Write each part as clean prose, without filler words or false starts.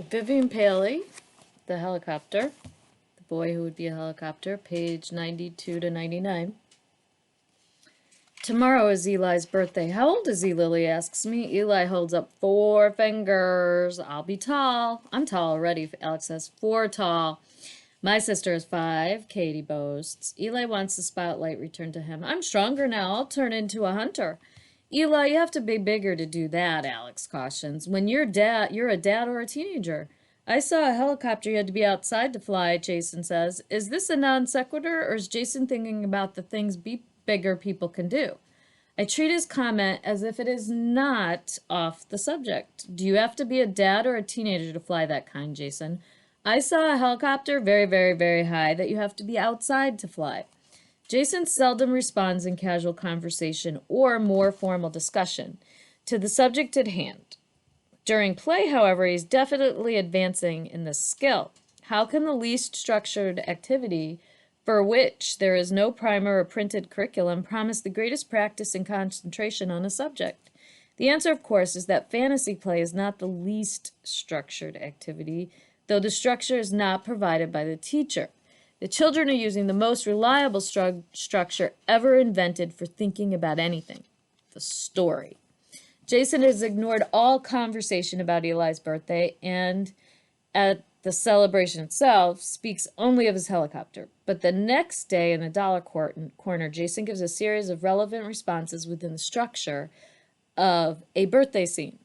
Vivian Paley, the helicopter, the boy who would be a helicopter, page 92 to 99. Tomorrow is Eli's birthday. How old is he? Lily asks me. Eli holds up 4 fingers. I'll be tall. I'm tall already, Alex says. 4 tall. My sister is 5, Katie boasts. Eli wants the spotlight returned to him. I'm stronger now. I'll turn into a hunter. Eli, you have to be bigger to do that, Alex cautions. When you're a dad or a teenager. I saw a helicopter you had to be outside to fly, Jason says. Is this a non sequitur, or is Jason thinking about the things bigger people can do? I treat his comment as if it is not off the subject. Do you have to be a dad or a teenager to fly that kind, Jason? I saw a helicopter very, very, very high that you have to be outside to fly. Jason seldom responds in casual conversation or more formal discussion to the subject at hand. During play, however, he's definitely advancing in this skill. How can the least structured activity for which there is no primer or printed curriculum promise the greatest practice and concentration on a subject? The answer, of course, is that fantasy play is not the least structured activity, though the structure is not provided by the teacher. The children are using the most reliable structure ever invented for thinking about anything, the story. Jason has ignored all conversation about Eli's birthday and at the celebration itself speaks only of his helicopter. But the next day in the dollar corner, Jason gives a series of relevant responses within the structure of a birthday scene.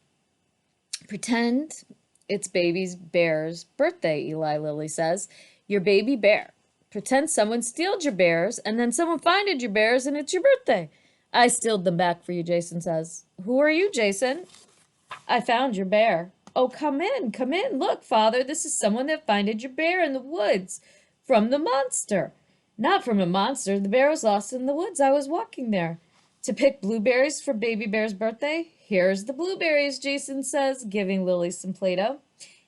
Pretend it's baby bear's birthday, Eli Lilly says. Your baby bear. Pretend someone stealed your bears, and then someone finded your bears, and it's your birthday. I stealed them back for you, Jason says. Who are you, Jason? I found your bear. Oh, come in, come in. Look, Father, this is someone that finded your bear in the woods from the monster. Not from a monster. The bear was lost in the woods. I was walking there to pick blueberries for baby bear's birthday. Here's the blueberries, Jason says, giving Lily some Play-Doh.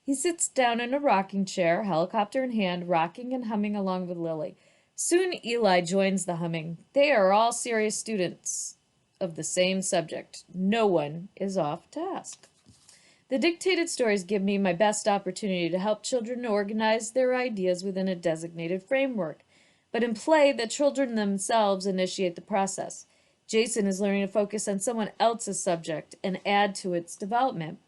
He sits down in a rocking chair, helicopter in hand, rocking and humming along with Lily. Soon Eli joins the humming. They are all serious students of the same subject. No one is off task. The dictated stories give me my best opportunity to help children organize their ideas within a designated framework. But in play, the children themselves initiate the process. Jason is learning to focus on someone else's subject and add to its development.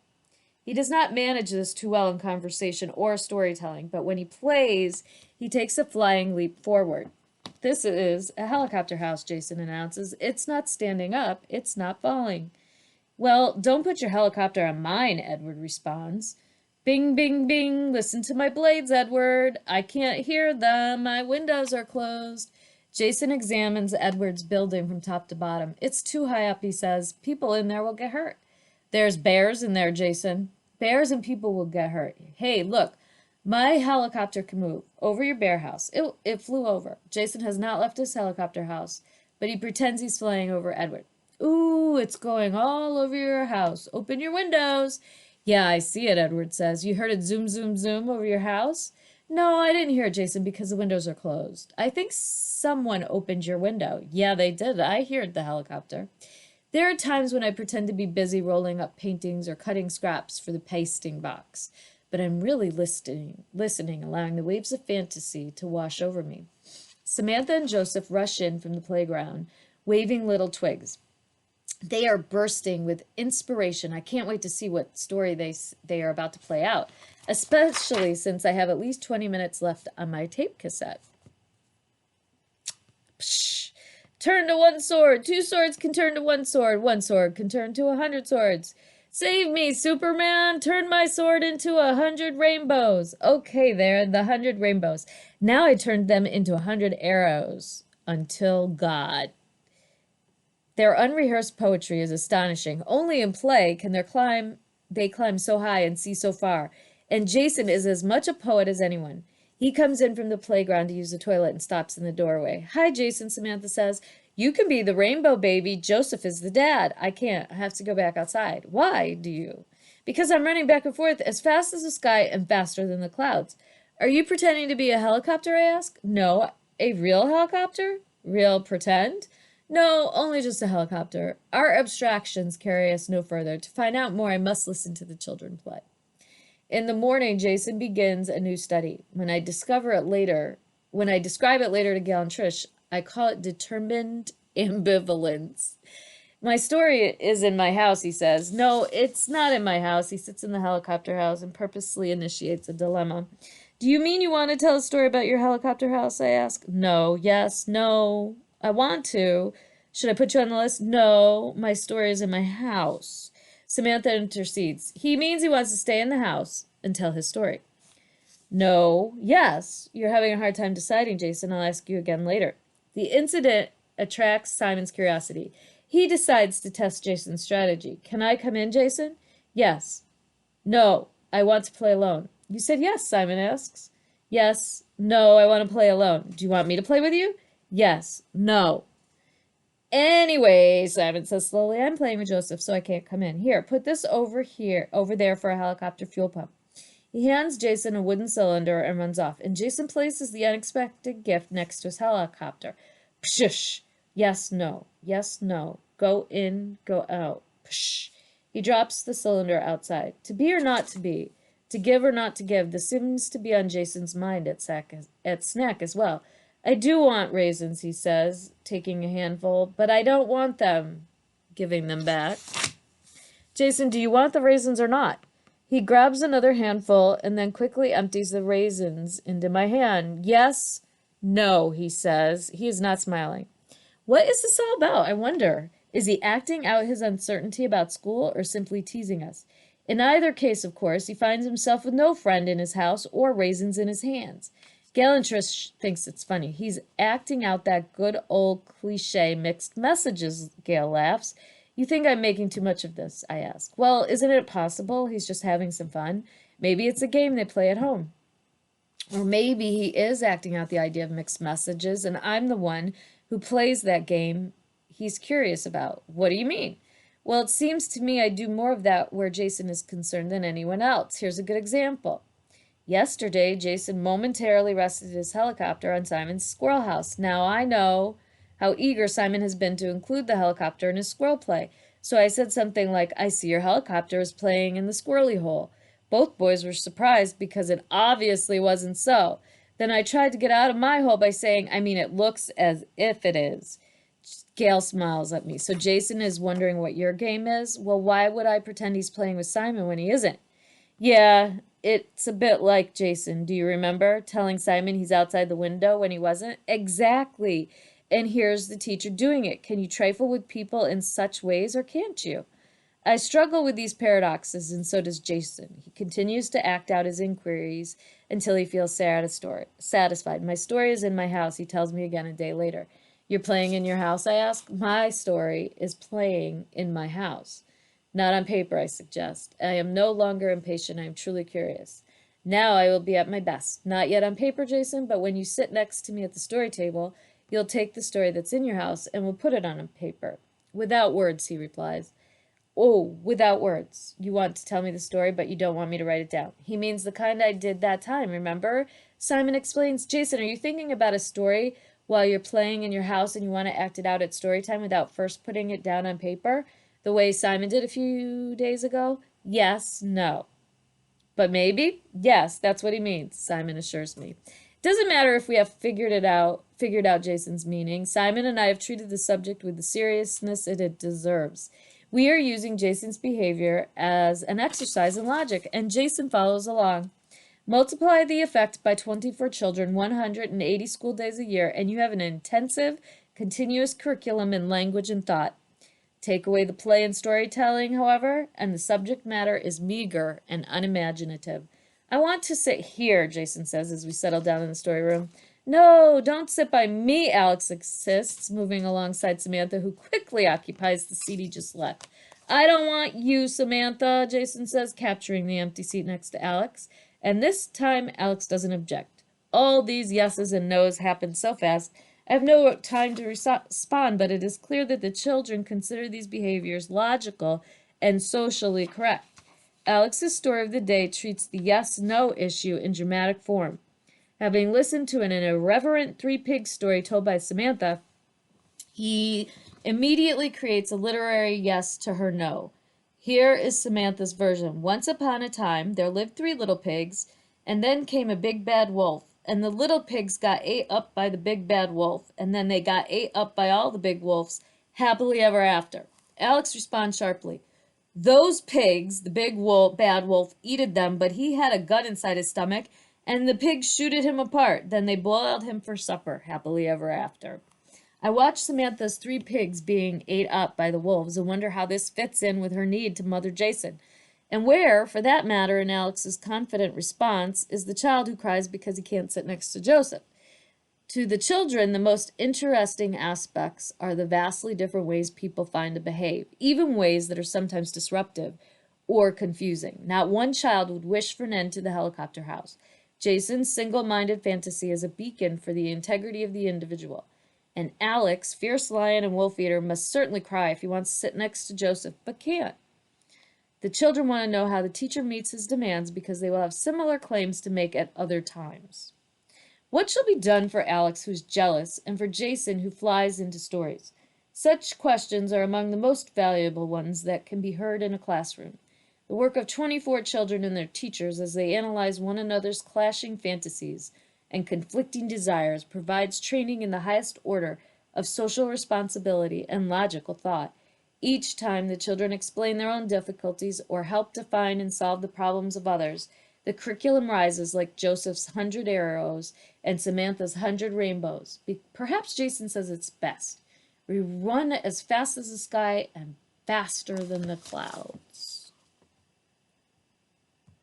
He does not manage this too well in conversation or storytelling, but when he plays, he takes a flying leap forward. This is a helicopter house, Jason announces. It's not standing up, it's not falling. Well, don't put your helicopter on mine, Edward responds. Bing, bing, bing, listen to my blades, Edward. I can't hear them, my windows are closed. Jason examines Edward's building from top to bottom. It's too high up, he says. People in there will get hurt. There's bears in there, Jason. Bears and people will get hurt. Hey, look, my helicopter can move over your bear house. It flew over. Jason has not left his helicopter house, but he pretends he's flying over Edward. Ooh, it's going all over your house. Open your windows. Yeah, I see it, Edward says. You heard it zoom, zoom, zoom over your house? No, I didn't hear it, Jason, because the windows are closed. I think someone opened your window. Yeah, they did. I heard the helicopter. There are times when I pretend to be busy rolling up paintings or cutting scraps for the pasting box, but I'm really listening, allowing the waves of fantasy to wash over me. Samantha and Joseph rush in from the playground, waving little twigs. They are bursting with inspiration. I can't wait to see what story they are about to play out, especially since I have at least 20 minutes left on my tape cassette. Psh! Turn to one sword. 2 swords can turn to 1 sword. 1 sword can turn to 100 swords. Save me, Superman. Turn my sword into 100 rainbows. Okay, there, the 100 rainbows. Now I turned them into 100 arrows until God. Their unrehearsed poetry is astonishing. Only in play can they climb so high and see so far. And Jason is as much a poet as anyone. He comes in from the playground to use the toilet and stops in the doorway. Hi, Jason, Samantha says. You can be the rainbow baby. Joseph is the dad. I can't. I have to go back outside. Why do you? Because I'm running back and forth as fast as the sky and faster than the clouds. Are you pretending to be a helicopter, I ask? No. A real helicopter? Real pretend? No, only just a helicopter. Our abstractions carry us no further. To find out more, I must listen to the children play. In the morning, Jason begins a new study. When I describe it later to Gail and Trish, I call it determined ambivalence. My story is in my house, he says. No, it's not in my house. He sits in the helicopter house and purposely initiates a dilemma. Do you mean you want to tell a story about your helicopter house? I ask. No, yes, no. I want to. Should I put you on the list? No, my story is in my house. Samantha intercedes. He means he wants to stay in the house and tell his story. No, yes. You're having a hard time deciding, Jason. I'll ask you again later. The incident attracts Simon's curiosity. He decides to test Jason's strategy. Can I come in, Jason? Yes. No, I want to play alone. You said yes, Simon asks. Yes. No, I want to play alone. Do you want me to play with you? Yes. No. Anyway, Simon says slowly, I'm playing with Joseph, so I can't come in. Here, put this over there for a helicopter fuel pump. He hands Jason a wooden cylinder and runs off, and Jason places the unexpected gift next to his helicopter. Pshush. Yes, no. Yes, no. Go in, go out. Psh. He drops the cylinder outside. To be or not to be, to give or not to give, this seems to be on Jason's mind at snack as well. I do want raisins, he says, taking a handful, but I don't want them, giving them back. Jason, do you want the raisins or not? He grabs another handful and then quickly empties the raisins into my hand. Yes, no, he says. He is not smiling. What is this all about, I wonder? Is he acting out his uncertainty about school or simply teasing us? In either case, of course, he finds himself with no friend in his house or raisins in his hands. Gail and Trish thinks it's funny. He's acting out that good old cliche mixed messages, Gail laughs. You think I'm making too much of this, I ask. Well, isn't it possible he's just having some fun? Maybe it's a game they play at home. Or maybe he is acting out the idea of mixed messages, and I'm the one who plays that game he's curious about. What do you mean? Well, it seems to me I do more of that where Jason is concerned than anyone else. Here's a good example. Yesterday, Jason momentarily rested his helicopter on Simon's squirrel house. Now I know how eager Simon has been to include the helicopter in his squirrel play. So I said something like, I see your helicopter is playing in the squirrely hole. Both boys were surprised because it obviously wasn't so. Then I tried to get out of my hole by saying, I mean, it looks as if it is. Gail smiles at me. So Jason is wondering what your game is? Well, why would I pretend he's playing with Simon when he isn't? Yeah, it's a bit like Jason. Do you remember telling Simon he's outside the window when he wasn't? Exactly. And here's the teacher doing it. Can you trifle with people in such ways or can't you? I struggle with these paradoxes, and so does Jason. He continues to act out his inquiries until he feels satisfied. My story is in my house, he tells me again a day later. You're playing in your house, I ask? My story is playing in my house. Not on paper, I suggest. I am no longer impatient. I am truly curious. Now I will be at my best. Not yet on paper, Jason, but when you sit next to me at the story table, you'll take the story that's in your house and we'll put it on a paper. Without words, he replies. Oh, without words. You want to tell me the story, but you don't want me to write it down. He means the kind I did that time, remember? Simon explains. Jason, are you thinking about a story while you're playing in your house and you want to act it out at story time without first putting it down on paper? The way Simon did a few days ago? Yes, no. But maybe? Yes, that's what he means, Simon assures me. It doesn't matter if we have figured out Jason's meaning. Simon and I have treated the subject with the seriousness it deserves. We are using Jason's behavior as an exercise in logic, and Jason follows along. Multiply the effect by 24 children, 180 school days a year, and you have an intensive, continuous curriculum in language and thought. Take away the play and storytelling, however, and the subject matter is meager and unimaginative. I want to sit here, Jason says as we settle down in the story room. No, don't sit by me, Alex insists, moving alongside Samantha, who quickly occupies the seat he just left. I don't want you, Samantha, Jason says, capturing the empty seat next to Alex. And this time, Alex doesn't object. All these yeses and nos happen so fast, I have no time to respond, but it is clear that the children consider these behaviors logical and socially correct. Alex's story of the day treats the yes-no issue in dramatic form. Having listened to an irreverent three-pig story told by Samantha, he immediately creates a literary yes to her no. Here is Samantha's version. Once upon a time, there lived 3 little pigs, and then came a big bad wolf. And the little pigs got ate up by the big bad wolf, and then they got ate up by all the big wolves, happily ever after. Alex responds sharply. Those pigs, the big wolf, bad wolf, eated them, but he had a gun inside his stomach, and the pigs shooted him apart. Then they boiled him for supper, happily ever after. I watch Samantha's 3 pigs being ate up by the wolves and wonder how this fits in with her need to mother Jason. And where, for that matter, in Alex's confident response, is the child who cries because he can't sit next to Joseph. To the children, the most interesting aspects are the vastly different ways people find to behave, even ways that are sometimes disruptive or confusing. Not one child would wish for an end to the helicopter house. Jason's single-minded fantasy is a beacon for the integrity of the individual. And Alex, fierce lion and wolf eater, must certainly cry if he wants to sit next to Joseph, but can't. The children want to know how the teacher meets his demands because they will have similar claims to make at other times. What shall be done for Alex, who's jealous, and for Jason, who flies into stories? Such questions are among the most valuable ones that can be heard in a classroom. The work of 24 children and their teachers as they analyze one another's clashing fantasies and conflicting desires provides training in the highest order of social responsibility and logical thought. Each time the children explain their own difficulties or help define and solve the problems of others, the curriculum rises like Joseph's 100 arrows and Samantha's 100 rainbows. Perhaps Jason says it's best. We run as fast as the sky and faster than the clouds.